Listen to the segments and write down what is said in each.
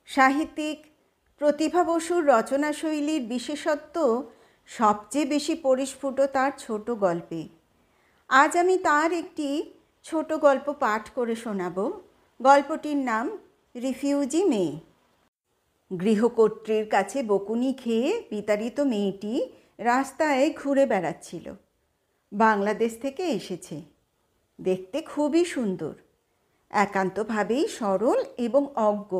সাহিত্যিক প্রতিভা বসুর রচনাশৈলীর বিশেষত্ব সবচেয়ে বেশি পরিস্ফুট তার ছোট গল্পে। আজ আমি তার একটি ছোট গল্প পাঠ করে শোনাব। গল্পটির নাম রিফিউজি মেয়ে। গৃহকর্ত্রীর কাছে বকুনি খেয়ে বিতাড়িত মেয়েটি রাস্তায় ঘুরে বেড়াচ্ছিল। বাংলাদেশ থেকে এসেছে। দেখতে খুবই সুন্দর, একান্তভাবেই সরল এবং অজ্ঞ।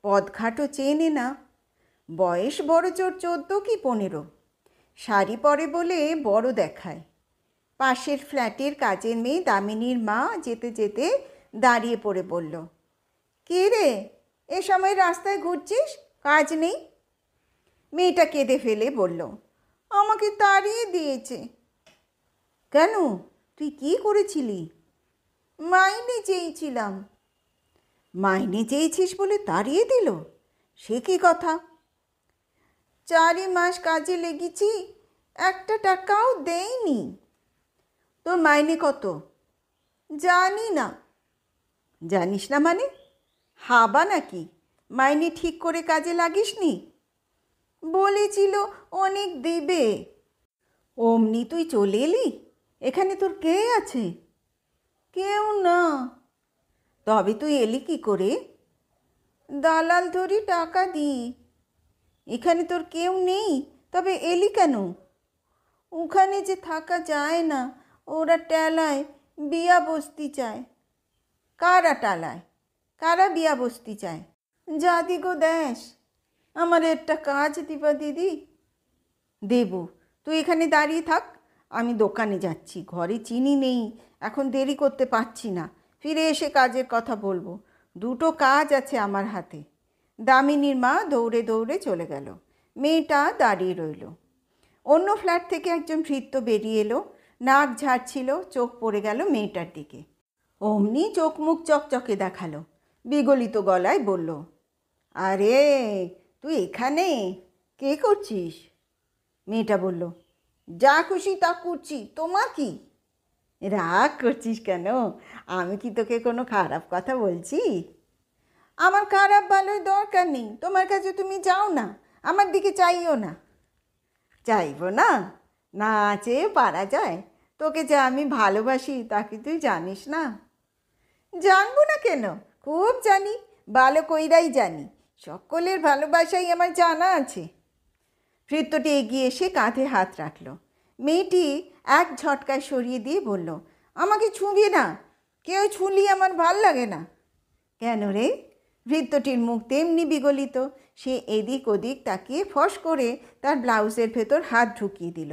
পদঘাটও চেনে না। বয়স বড় জোর 14 কি 15। শাড়ি পরে বলে বড় দেখায়। পাশের ফ্ল্যাটের কাজের মেয়ে দামিনীর মা যেতে যেতে দাঁড়িয়ে পড়ে বলল, কে রে, এ সময় রাস্তায় ঘুরছিস? কাজ নেই? মেয়েটা কেঁদে ফেলে বলল, আমাকে তাড়িয়ে দিয়েছে। কেন, তুই কি করেছিলি? মাইনে চেয়েছিলাম। মাইনে চেয়েছিস বলে তাড়িয়ে দিল? সে কি কথা? 4 মাস কাজে লেগেছি, একটা টাকাও দেয়নি। তোর মাইনে কত? জানি না। জানিস না মানে? হাবা নাকি? মাইনে ঠিক করে কাজে লাগিসনি? বলেছিল অনেক দেবে। অমনি তুই চলে এলি? এখানে তোর কে আছে? কেউ না। তবে তুই এলি কি করে? দালাল ধরি টাকা দিই। এখানে তোর কেউ নেই, তবে এলি কেন? ওখানে যে থাকা যায় না, ওরা টেলায় বিয়া বসতে চায়। কারা টালায়? কারা বিয়া বসতে চায়? যাদি গো দেশ, আমার একটা কাজ দিবা দিদি। দেব, তুই এখানে দাঁড়িয়ে থাক, আমি দোকানে যাচ্ছি। ঘরে চিনি নেই, এখন দেরি করতে পারছি না। ফিরে এসে কাজের কথা বলবো। 2টো কাজ আছে আমার হাতে। দামিনীর মা দৌড়ে দৌড়ে চলে গেল। মেয়েটা দাঁড়িয়ে রইল। অন্য ফ্ল্যাট থেকে একজন ভৃত্য বেরিয়ে এলো। নাক ঝাড়ছিল, চোখ পড়ে গেল মেয়েটার দিকে। অমনি চোখ মুখ চকচকে দেখালো। বিগলিত গলায় বলল, আরে তুই এখানে? কে করছিস? মেয়েটা বলল, যা খুশি তা করছি, তোমার কি? রাগ করছিস কেন? আমি কি তোকে কোনো খারাপ কথা বলছি? আমার খারাপ ভালোর দরকার নেই। তোমার কাছে তুমি যাও না, আমার দিকে চাইও না। চাইব না? না চেয়ে পারা যায়? তোকে যে আমি ভালোবাসি তা কি তুই জানিস না? জানবো না কেন? খুব জানি, ভালো কইরাই জানি। সকলের ভালোবাসাই আমার জানা আছে। ভৃত্যটি এগিয়ে এসে কাঁধে হাত রাখল। মেয়েটি এক ঝটকায় সরিয়ে দিয়ে বলল, আমাকে ছুঁবি না, কেউ ছুঁলি আমার ভাল লাগে না। কেন রে? ভৃত্যটির মুখ তেমনি বিগলিত। সে এদিক ওদিক তাকিয়ে ফস করে তার ব্লাউজের ভেতর হাত ঢুকিয়ে দিল।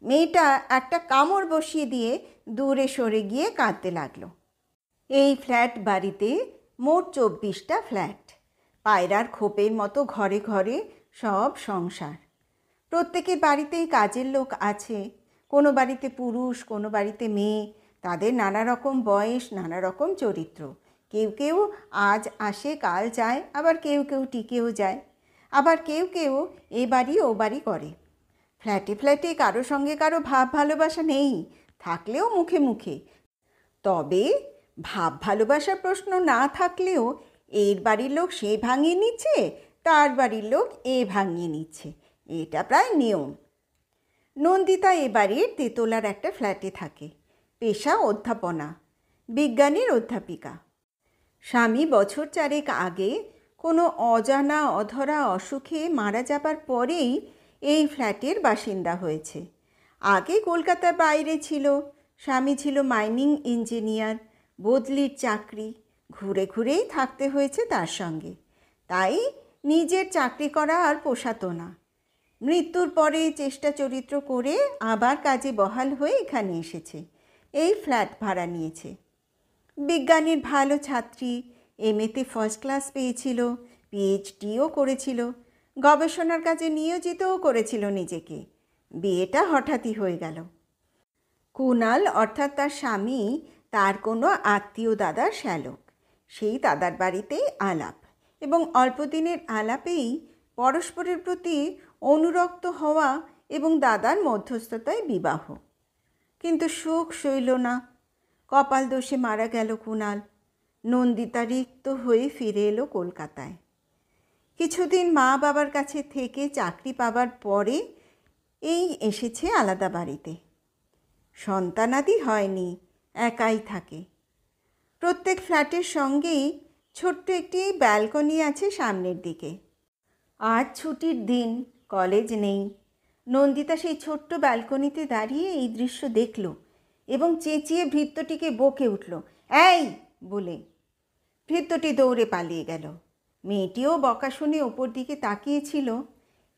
মেয়েটা একটা কামড় বসিয়ে দিয়ে দূরে সরে গিয়ে কাঁদতে লাগলো। এই ফ্ল্যাট বাড়িতে মোট 24টা ফ্ল্যাট। পায়রার খোপের মতো ঘরে ঘরে সব সংসার। প্রত্যেকের বাড়িতেই কাজের লোক আছে। কোনো বাড়িতে পুরুষ, কোনো বাড়িতে মেয়ে। তাদের নানা রকম বয়স, নানা রকম চরিত্র। কেউ কেউ আজ আসে কাল যায়, আবার কেউ কেউ টিকেও যায়, আবার কেউ কেউ এ বাড়ি ও বাড়ি করে। ফ্ল্যাটে ফ্ল্যাটে কারো সঙ্গে কারো ভাব ভালোবাসা নেই, থাকলেও মুখে মুখে। তবে ভাব ভালোবাসার প্রশ্ন না থাকলেও এর বাড়ির লোক সে ভাঙিয়ে নিচ্ছে, তার বাড়ির লোক এ ভাঙিয়ে নিচ্ছে, এটা প্রায় নিয়ম। নন্দিতা এ বাড়ির তেতলার একটা ফ্ল্যাটে থাকে। পেশা অধ্যাপনা, বিজ্ঞানের অধ্যাপিকা। স্বামী বছর 4 আগে কোনো অজানা অধরা অসুখে মারা যাবার পরেই এই ফ্ল্যাটের বাসিন্দা হয়েছে। আগে কলকাতার বাইরে ছিল। স্বামী ছিল মাইনিং ইঞ্জিনিয়ার, বদলির চাকরি, ঘুরে ঘুরেই থাকতে হয়েছে তার সঙ্গে। তাই নিজের চাকরি করা আর পোষাতো না। মৃত্যুর পরে চেষ্টা চরিত্র করে আবার কাজে বহাল হয়ে এখানে এসেছে। এই ফ্ল্যাট ভাড়া নিয়েছে। বিজ্ঞানের ভালো ছাত্রী, এমএতে ফার্স্ট ক্লাস পেয়েছিল, পিএইচডিও করেছিল, গবেষণার কাজে নিয়োজিতও করেছিল নিজেকে। বিয়েটা হঠাৎই হয়ে গেল। কুণাল অর্থাৎ তার স্বামী তার কোনো আত্মীয় দাদার শ্যালক। সেই দাদার বাড়িতেই আলাপ, এবং অল্পদিনের আলাপেই পরস্পরের প্রতি অনুরক্ত হওয়া এবং দাদার মধ্যস্থতায় বিবাহ। কিন্তু সুখ সইল না। কপাল দোষে মারা গেল কুণাল। নন্দিতা রিক্ত হয়ে ফিরে এলো কলকাতায়। কিছুদিন মা বাবার কাছে থেকে চাকরি পাবার পরে এই এসেছে আলাদা বাড়িতে। সন্তানাদি হয়নি, একাই থাকে। প্রত্যেক ফ্ল্যাটের সঙ্গেই ছোট্ট একটি ব্যালকনি আছে সামনের দিকে। আজ ছুটির দিন, কলেজ নেই। নন্দিতা সেই ছোট্ট ব্যালকনিতে দাঁড়িয়ে এই দৃশ্য দেখল এবং চেঁচিয়ে ভৃত্যটিকে বকে উঠল, এই বলে। ভৃত্যটি দৌড়ে পালিয়ে গেল। মেয়েটিও বকা শুনে ওপর দিকে তাকিয়েছিল।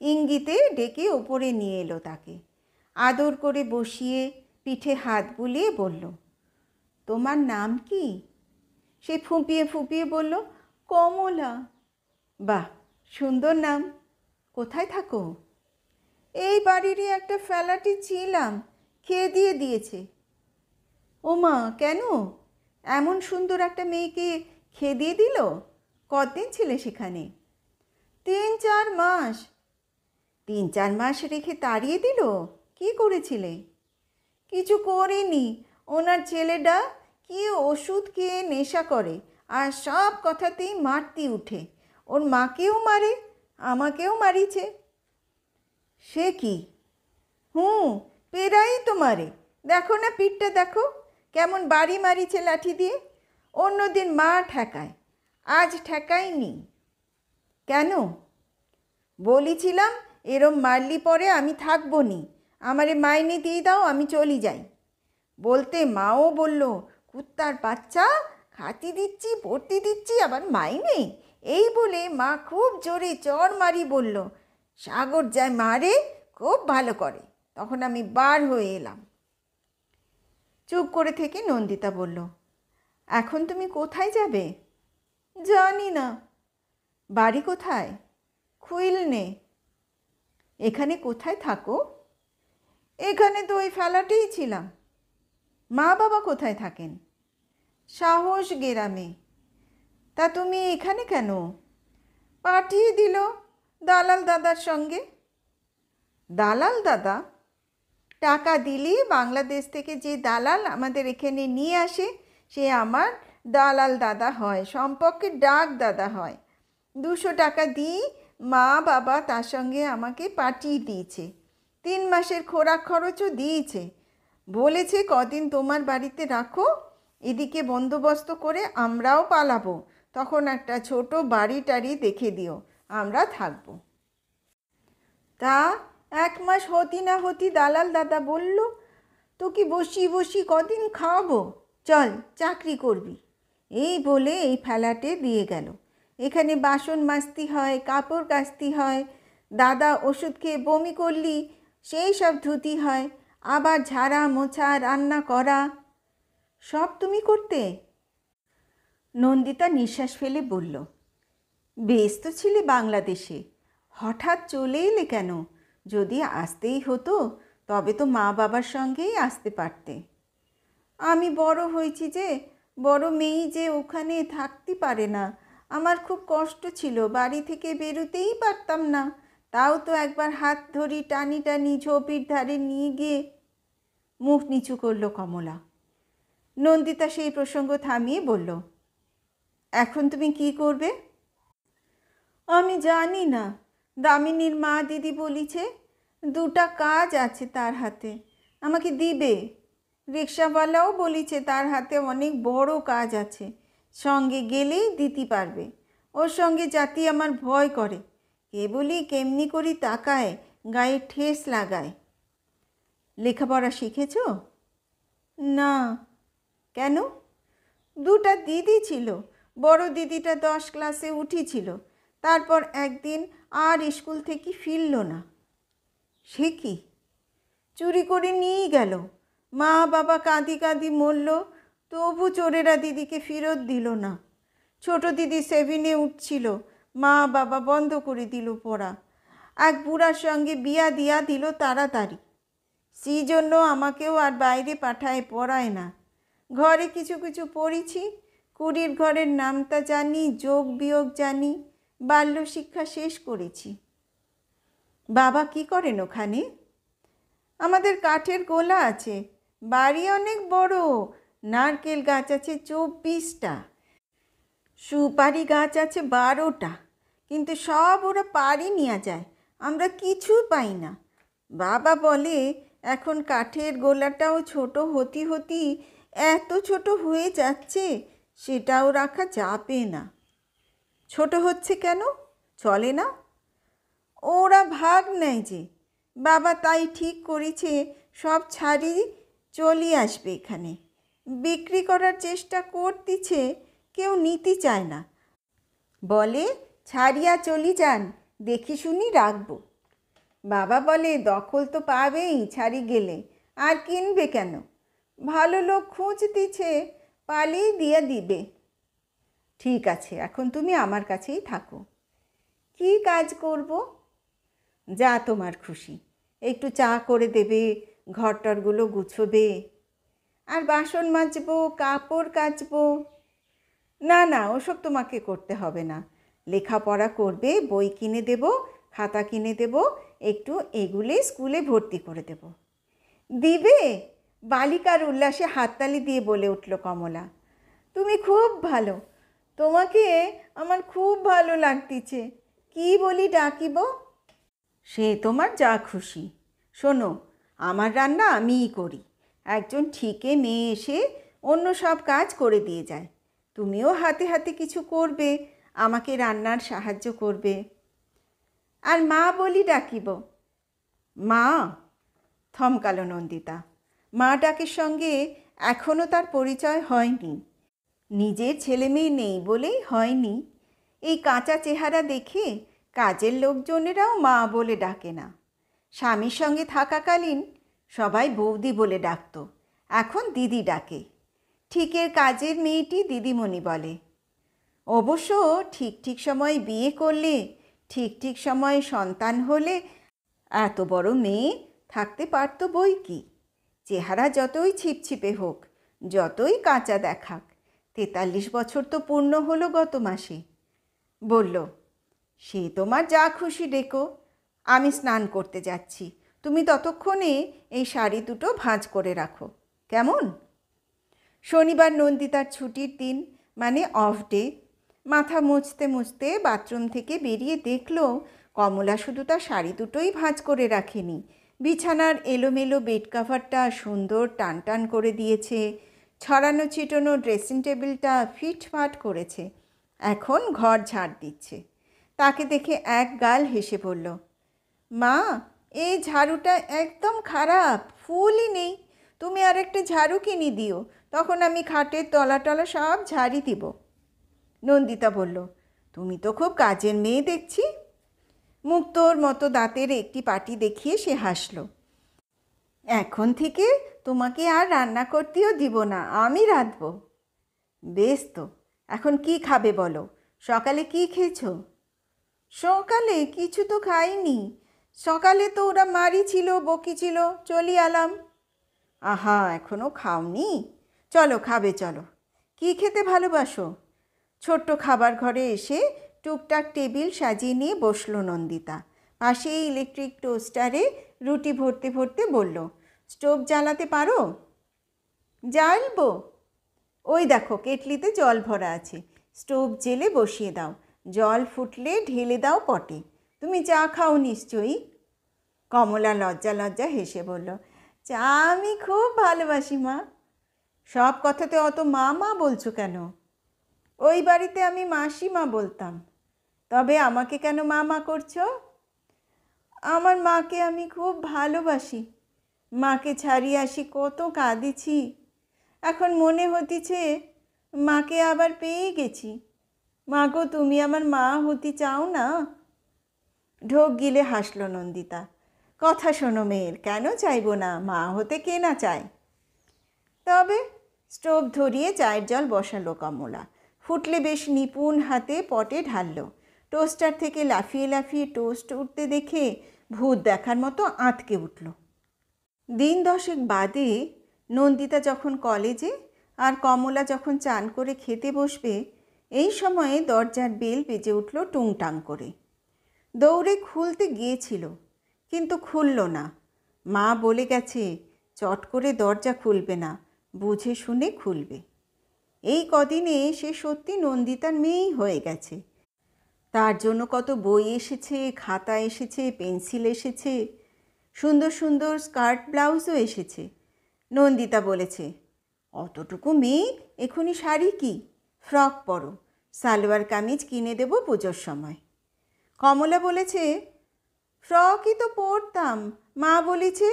ইঙ্গিতে ডেকে ওপরে নিয়ে এলো তাকে। আদর করে বসিয়ে পিঠে হাত বুলিয়ে বলল, তোমার নাম কি? সে ফুঁপিয়ে ফুঁপিয়ে বলল, কমলা। বাহ, সুন্দর নাম। কোথায় থাকো? এই বাড়িরই একটা ফ্ল্যাটে ছিলাম, খেয়ে দিয়েছে। ওমা, কেন? এমন সুন্দর একটা মেয়েকে খেয়ে দিল? কতদিন ছিলে সেখানে? 3-4 মাস। 3-4 মাস রেখে তাড়িয়ে দিল? কি করেছিলে? কিছু করিনি। ওনার ছেলেটা কি ওষুধ খেয়ে নেশা করে আর সব কথাতেই মারতে উঠে। ওর মাকেও মারে, আমাকেও মারিছে। সে কি? পেরাই তো মারে। দেখো না পিঠটা দেখো, কেমন বাড়ি মারিছে লাঠি দিয়ে। অন্যদিন মা ঠেকায়, আজ ঠেকায়নি। কেন? বলেছিলাম এরম মারলি পরে আমি থাকবো নি, আমারে মাইনে দিয়ে দাও, আমি চলি যাই। বলতে মাও বলল, কুত্তার বাচ্চা, খাতি দিচ্ছি, ভর্তি দিচ্ছি, আবার মাইনে। এই বলে মা খুব জোরে চড় মারি বলল, সাগর যায় মারে, খুব ভালো করে। তখন আমি বার হয়ে এলাম। চুপ করে থেকে নন্দিতা বলল, এখন তুমি কোথায় যাবে? জানি না। বাড়ি কোথায়? খুইলনে। এখানে কোথায় থাকো? এখানে তো ওই ফ্ল্যাটেই ছিলাম। মা বাবা কোথায় থাকেন? সাহস গ্রামে। তা তুমি এখানে কেন? পাঠিয়ে দিল দালাল দাদার সঙ্গে। দালাল দাদা? টাকা দিলি বাংলাদেশ থেকে যে দালাল আমাদের এখানে নিয়ে আসে, সে আমার দালাল দাদা হয়, সম্পর্কে ডাক দাদা হয়। 200 টাকা দিই মা বাবা তার সঙ্গে আমাকে পাঠিয়ে দিয়েছে। 3 মাসের খোরাক খরচও দিয়েছে। বলেছে কদিন তোমার বাড়িতে রাখো, এদিকে বন্দোবস্ত করে আমরাও পালাবো। তখন একটা ছোট বাড়ি টাড়ি দেখে দিও, আমরা থাকবো। তা 1 মাস হতি না হতি দালাল দাদা বলল, তোকে বসি কদিন খাওয়াবো, চল চাকরি করবি। এই বলে এই ফ্ল্যাটে দিয়ে গেল। এখানে বাসন মাজতে হয়, কাপড় কাচতে হয়, দাদা ওষুধ খেয়ে বমি করলি সেই সব ধুতি হয়, আবার ঝাড়া মোছা রান্না করা সব তুমি করতে? নন্দিতা নিঃশ্বাস ফেলে বলল, বেশ তো ছিলে বাংলাদেশে, হঠাৎ চলে এলে কেন? যদি আসতেই হতো তবে তো মা বাবার সঙ্গেই আসতে পারতে। আমি বড় হয়েছি যে, বড় মেয়ে যে ওখানে থাকতে পারে না। আমার খুব কষ্ট ছিল, বাড়ি থেকে বেরোতেই পারতাম না। তাও তো একবার হাত ধরি টানি টানি ঝোপির ধারে নিয়ে গিয়ে। মুখ নিচু করল কমলা। নন্দিতা সেই প্রসঙ্গ থামিয়ে বলল, এখন তুমি কি করবে? আমি জানি না। দামিনীর মা দিদি বলিছে 2টা কাজ আছে তার হাতে, আমাকে দিবে। রিক্সাওয়ালাও বলিছে তার হাতে অনেক বড় কাজ আছে, সঙ্গে গেলেই দিতে পারবে। ওর সঙ্গে জাতি আমার ভয় করে, কেবলই কেমনি করি তাকায়, গায়ে ঠেস লাগায়। লেখাপড়া শিখেছ? না। কেন? 2টা দিদি ছিল, বড় দিদিটা 10 ক্লাসে উঠেছিল, তারপর একদিন আর স্কুল থেকে ফিরল না। সে কি? চুরি করে নিয়ে গেল। মা বাবা কাঁদি কাঁদি মরল, তবু চোরেরা দিদিকে ফেরত দিল না। ছোট দিদি 7-এ উঠছিল, মা বাবা বন্ধ করে দিল পড়া। এক বুড়ার সঙ্গে বিয়া দিয়া দিল তাড়াতাড়ি। সেই জন্য আমাকেও আর বাইরে পাঠায়, পড়ায় না। ঘরে কিছু কিছু পড়েছি, কুড়ির ঘরের নামটা জানি, যোগ বিয়োগ জানি, বাল্য শিক্ষা শেষ করেছি। বাবা কি করেন ওখানে? আমাদের কাঠের গোলা আছে, বাড়ি অনেক বড়, নারকেল গাছ আছে 24টা, সুপারি গাছ আছে 12টা, কিন্তু সব ওরা পাড়ি নিয়ে যায়, আমরা কিছু পাই না। বাবা বলে এখন কাঠের গোলাটাও ছোট হতে হতে এত ছোট হয়ে যাচ্ছে, সেটাও রাখা যাবে না। ছোট হচ্ছে কেন? চলে না? ওরা ভাগ নেয় যে। বাবা তাই ঠিক করেছে সব ছাড়ি চলে আসবে এখানে। বিক্রি করার চেষ্টা করতেছে, কেউ নিতে চায় না। বলে ছাড়িয়া চলি যান, দেখি শুনি রাখবো। বাবা বলে দখল তো পাবেই ছাড়ি গেলে, আর কিনবে কেন? ভালো লোক খুঁজতেছে, পালিয়ে দিয়ে দিবে। ঠিক আছে, এখন তুমি আমার কাছেই থাকো। কি কাজ করব? যা তোমার খুশি। একটু চা করে দেবে, ঘরটরগুলো গুছোবে, আর বাসন মাজবো, কাপড় কাচবো। না না, ওসব তোমাকে করতে হবে না। লেখাপড়া করবে, বই কিনে দেব, খাতা কিনে দেব, একটু এগুলে স্কুলে ভর্তি করে দেব। দিবে? বালিকার উল্লাসে হাততালি দিয়ে বলে উঠল কমলা। তুমি খুব ভালো, তোমাকে আমার খুব ভালো লাগতেছে। কি বলি ডাকিব? সে তোমার যা খুশি। শোনো, আমার রান্না আমিই করি। একজন ঠিকে মেয়ে এসে অন্য সব কাজ করে দিয়ে যায়। তুমিও হাতে হাতে কিছু করবে, আমাকে রান্নার সাহায্য করবে। আর মা বলি ডাকিব? মা? থমকালো নন্দিতা। মা ডাকের সঙ্গে এখনও তার পরিচয় হয়নি। নিজের ছেলে মেয়ে নেই বলেই হয়নি। এই কাঁচা চেহারা দেখে কাজের লোকজনেরাও মা বলে ডাকে না। স্বামীর সঙ্গে থাকাকালীন সবাই বৌদি বলে ডাকত, এখন দিদি ডাকে। ঠিকের কাজের মেয়েটি দিদিমণি বলে। অবশ্য ঠিক ঠিক সময়ে বিয়ে করলে, ঠিক ঠিক সময়ে সন্তান হলে এত বড় মেয়ে থাকতে পারত বই কি। চেহারা যতই ছিপছিপে হোক, যতই কাঁচা দেখাক, 43 বছর তো পূর্ণ হলো গত মাসে। বলল, সে তোমার যা খুশি ডেকো, আমি স্নান করতে যাচ্ছি। তুমি ততক্ষণে এই শাড়ি দুটো ভাঁজ করে রাখো, কেমন? শনিবার নন্দিতার ছুটির দিন, মানে অফ ডে। মাথা মুছতে মুছতে বাথরুম থেকে বেরিয়ে দেখল কমলা শুধু তার শাড়ি দুটোই ভাঁজ করে রাখেনি, বিছানার এলোমেলো বেড কাভারটা সুন্দর টান টান করে দিয়েছে, ছড়ানো ছিটানো ড্রেসিং টেবিলটা ফিটফাট করেছে, এখন ঘর ঝাড় দিচ্ছে। তাকে দেখে এক গাল হেসে বলল, মা, এই ঝাড়ুটা একদম খারাপ, ফুলই নেই। তুমি আর একটা ঝাড়ু কিনে দিও, তখন আমি খাটের তলা টলা সব ঝাড়ি দিব। নন্দিতা বলল, তুমি তো খুব কাজের মেয়ে দেখছি। মুক্তোর মতো দাঁতের একটি পাটি দেখিয়ে সে হাসল। এখন থেকে তোমাকে আর রান্না করতেও দিব না, আমি রাঁধব। বেশ তো, এখন কি খাবে বলো? সকালে কি খেয়েছো? সকালে কিছু তো খাইনি। সকালে তো ওরা মারি ছিল, বকি ছিল, চলি আলাম। আহা, এখনও খাওনি? চলো খাবে, চলো। কি খেতে ভালোবাসো? ছোট্ট খাবার ঘরে এসে টুকটাক টেবিল সাজিয়ে নিয়ে বসলো নন্দিতা। পাশে ইলেকট্রিক টোস্টারে রুটি ভরতে ভরতে বলল, স্টোভ জ্বালাতে পারো? জ্বালবো? ওই দেখো কেটলিতে জল ভরা আছে, স্টোভ জেলে বসিয়ে দাও, জল ফুটলে ঢেলে দাও পটে। তুমি চা খাও নিশ্চয়ই? কমলা লজ্জা লজ্জা হেসে বলল, চা আমি খুব ভালোবাসি মা। সব কথাতে অত মা মা বলছো কেন? ওই বাড়িতে আমি মাসিমা বলতাম। তবে আমাকে কেন মা মা করছো? আমার মাকে আমি খুব ভালোবাসি। মাকে ছাড়িয়ে আসি কত কাঁদেছি, এখন মনে হতিছে মাকে আবার পেয়ে গেছি। মা গো, তুমি আমার মা হতে চাও না? ঢোক গিলে হাসল নন্দিতা। কথা শোনো মেয়ের, কেন চাইবো না? মা হতে কে না চায়? তবে স্টোভ ধরিয়ে চায়ের জল বসালো কমলা। ফুটলে বেশ নিপুণ হাতে পটে ঢাললো। টোস্টার থেকে লাফিয়ে লাফিয়ে টোস্ট উঠতে দেখে ভূত দেখার মতো আঁতকে উঠল। দিন 10 বাদে নন্দিতা যখন কলেজে আর কমলা যখন চান করে খেতে বসবে, এই সময়ে দরজার বেল বেজে উঠল টুংটাং করে। দৌড়ে খুলতে গিয়েছিল, কিন্তু খুলল না। মা বলে গেছে চট করে দরজা খুলবে না, বুঝে শুনে খুলবে। এই কদিনে সে সত্যি নন্দিতার মেয়েই হয়ে গেছে। তার জন্য কত বই এসেছে, খাতা এসেছে, পেন্সিল এসেছে, সুন্দর সুন্দর স্কার্ট ব্লাউজও এসেছে। নন্দিতা বলেছে, অতটুকু মেয়ে, এখনই শাড়ি কি, ফ্রক পরো, সালোয়ার কামিজ কিনে দেব পুজোর সময়। কমলা বলেছে, ফ্রকই তো পরতাম, মা বলেছে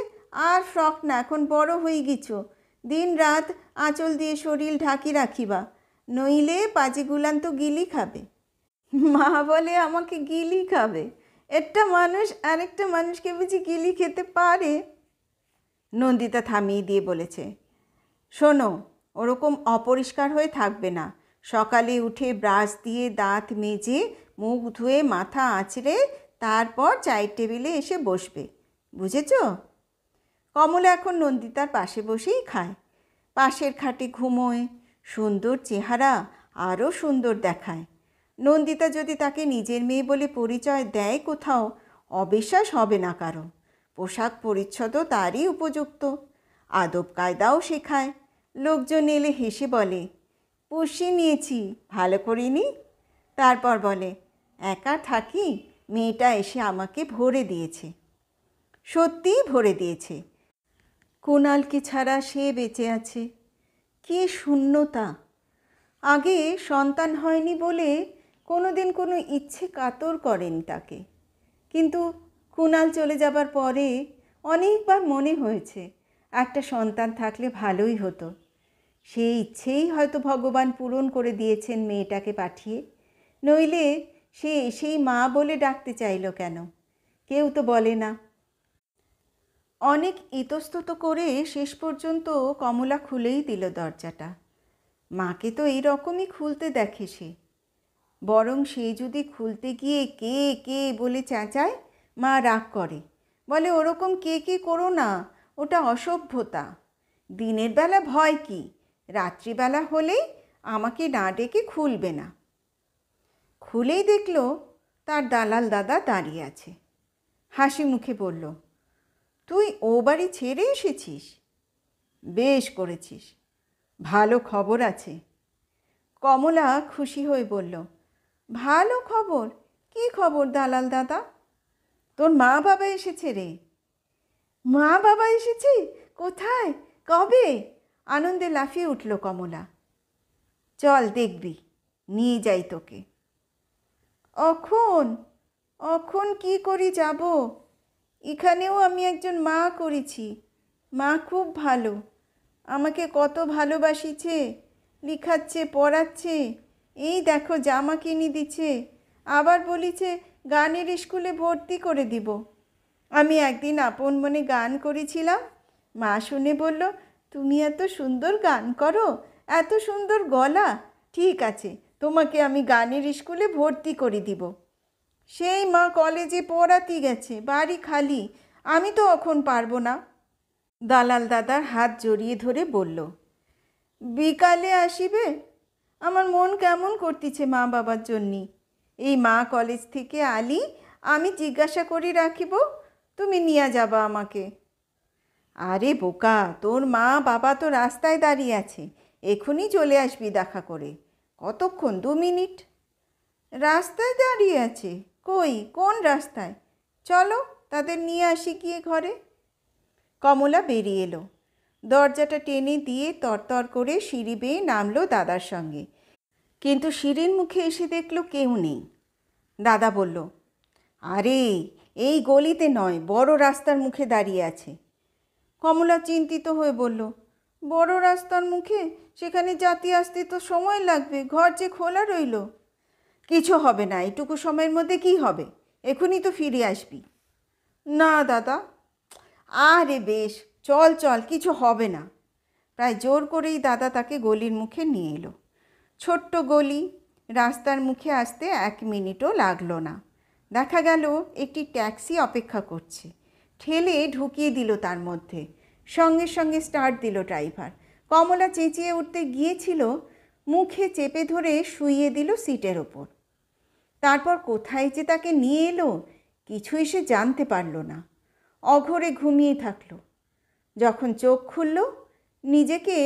আর ফ্রক না, এখন বড় হয়ে গেছো, দিন রাত আঁচল দিয়ে শরীর ঢাকি রাখিবা, নইলে পাজিগুলান তো গিলি খাবে। মা বলে আমাকে গিলি খাবে? একটা মানুষ আরেকটা মানুষকে বুঝি গিলি খেতে পারে? নন্দিতা থামিয়ে দিয়ে বলেছে, শোনো, ওরকম অপরিষ্কার হয়ে থাকবে না। সকালে উঠে ব্রাশ দিয়ে দাঁত মেজে মুখ ধুয়ে মাথা আঁচড়ে তারপর চায়ের টেবিলে এসে বসবে, বুঝেছ? কমলা এখন নন্দিতার পাশে বসেই খায়, পাশের খাটে ঘুমোয়। সুন্দর চেহারা, আরও সুন্দর দেখায়। নন্দিতা যদি তাকে নিজের মেয়ে বলে পরিচয় দেয় কোথাও, অবিশ্বাস হবে না কারো। পোশাক পরিচ্ছদও তারই উপযুক্ত, আদব কায়দাও শেখায়। লোকজন এলে হেসে বলে, পুষি নিয়েছি, ভালো করিনি। তারপর বলে, একা থাকি, মেয়েটা এসে আমাকে ভরে দিয়েছে। সত্যিই ভরে দিয়েছে। কুণালকে ছাড়া সে বেঁচে আছে। কি শূন্যতা! আগে সন্তান হয়নি বলে কোনো দিন কোনো ইচ্ছে কাতর করেনি তাকে, কিন্তু কুণাল চলে যাবার পরে অনেকবার মনে হয়েছে একটা সন্তান থাকলে ভালোই হতো। সেই ইচ্ছেই হয়তো ভগবান পূরণ করে দিয়েছেন মেয়েটাকে পাঠিয়ে, নইলে সে এসেই মা বলে ডাকতে চাইল কেন? কেউ তো বলে না। অনেক ইতস্তত করে শেষ পর্যন্ত কমলা খুলেই দিল দরজাটা। মাকে তো এই রকমই খুলতে দেখে সে, বরং সে যদি খুলতে গিয়ে কে কে বলে চেঁচায়, মা রাগ করে, বলে ওরকম কে কে করো না, ওটা অসভ্যতা। দিনের বেলা ভয় কি, রাত্রিবেলা হলেই আমাকে না ডেকে খুলবে না। খুলেই দেখল তার দালাল দাদা দাঁড়িয়ে আছে। হাসি মুখে বলল, তুই ও বাড়ি ছেড়ে এসেছিস? বেশ করেছিস, ভালো খবর আছে। কমলা খুশি হয়ে বলল, ভালো খবর? কী খবর দালাল দাদা? তোর মা বাবা এসেছে রে। মা বাবা এসেছে? কোথায়, কবে? আনন্দে লাফিয়ে উঠল কমলা। চল দেখবি, নিয়ে যাই তোকে। অখন অখন কি করি যাব? এখানেও আমি একজন মা করেছি। মা খুব ভালো, আমাকে কত ভালোবাসিছে, লিখাচ্ছে, পড়াচ্ছে, এই দেখো জামা কিনে দিচ্ছে, আবার বলিছে গানের স্কুলে ভর্তি করে দিব। আমি একদিন আপন মনে গান করেছিলাম, মা শুনে বলল, তুমি এত সুন্দর গান করো, এত সুন্দর গলা, ঠিক আছে, তোমাকে আমি গানের স্কুলে ভর্তি করে দিব। সেই মা কলেজে পড়াতে গেছে, বাড়ি খালি, আমি তো এখন পারবো না। দালাল দাদার হাত জড়িয়ে ধরে বলল, বিকালে আসিবে? আমার মন কেমন করতেছে মা বাবার জন্যে। এই মা কলেজ থেকে আলি, আমি জিজ্ঞাসা করি রাখিব, তুমি নিয়ে যাবা আমাকে। আরে বোকা, তোর মা বাবা তো রাস্তায় দাঁড়িয়ে আছে, এখনই চলে আসবি দেখা করে। কতক্ষণ? 2 মিনিট। রাস্তায় দাঁড়িয়ে আছে? কই, কোন রাস্তায়? চলো তাদের নিয়ে আসি গিয়ে ঘরে। কমলা বেরিয়ে এলো, দরজাটা টেনে দিয়ে তরতর করে সিঁড়ি বেয়ে নামলো দাদার সঙ্গে। কিন্তু সিঁড়ির মুখে এসে দেখলো কেউ নেই। দাদা বলল, আরে এই গলিতে নয়, বড় রাস্তার মুখে দাঁড়িয়ে আছে। কমলা চিন্তিত হয়ে বলল, বড় রাস্তার মুখে? সেখানে যাতে আসতে তো সময় লাগবে, ঘর যে খোলা রইল। কিছু হবে না, এইটুকু সময়ের মধ্যে কি হবে, এখনই তো ফিরে আসবি। না দাদা। আরে বেশ, চল চল, কিছু হবে না। প্রায় জোর করেই দাদা তাকে গলির মুখে নিয়ে এলো। ছোট্ট গলি, রাস্তার মুখে আসতে 1 মিনিটও লাগলো না। দেখা গেল একটি ট্যাক্সি অপেক্ষা করছে। ঠেলে ঢুকিয়ে দিল তার মধ্যে, সঙ্গে সঙ্গে স্টার্ট দিল ড্রাইভার। কমলা চেঁচিয়ে উঠতে গিয়েছিল, মুখে চেপে ধরে শুইয়ে দিল সিটের ওপর। তারপর কোথায় যে তাকে নিয়ে এলো কিছুই সে জানতে পারল না। অঘরে ঘুমিয়ে থাকলো। যখন চোখ খুলল, নিজেকে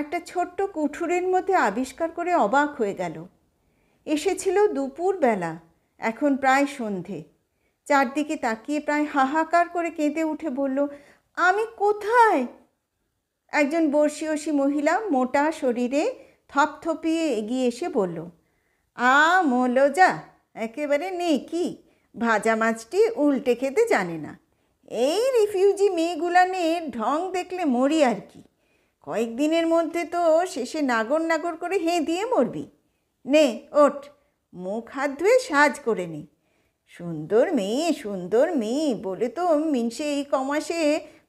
একটা ছোট্ট কুঠুরের মধ্যে আবিষ্কার করে অবাক হয়ে গেল। এসেছিল দুপুরবেলা, এখন প্রায় সন্ধে। চারদিকে তাকিয়ে প্রায় হাহাকার করে কেঁদে উঠে বলল, আমি কোথায়? একজন বর্ষীয়সী মহিলা মোটা শরীরে থপথপিয়ে এগিয়ে এসে বলল, মৌলজা, একেবারে নেই কি, ভাজা মাছটি উল্টে খেতে জানে না। এই রিফিউজি মেয়েগুলানের ঢং দেখলে মরি আর কি। কয়েকদিনের মধ্যে তো শেষে নাগর নাগর করে দিয়ে মরবি। নে ওঠ, মুখ হাত ধুয়ে সাজ করে নে। সুন্দর মেয়ে বলে তো মিনসে এই কমাসে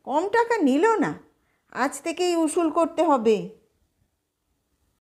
কম টাকা নিল না। আজ থেকেই উসুল করতে হবে।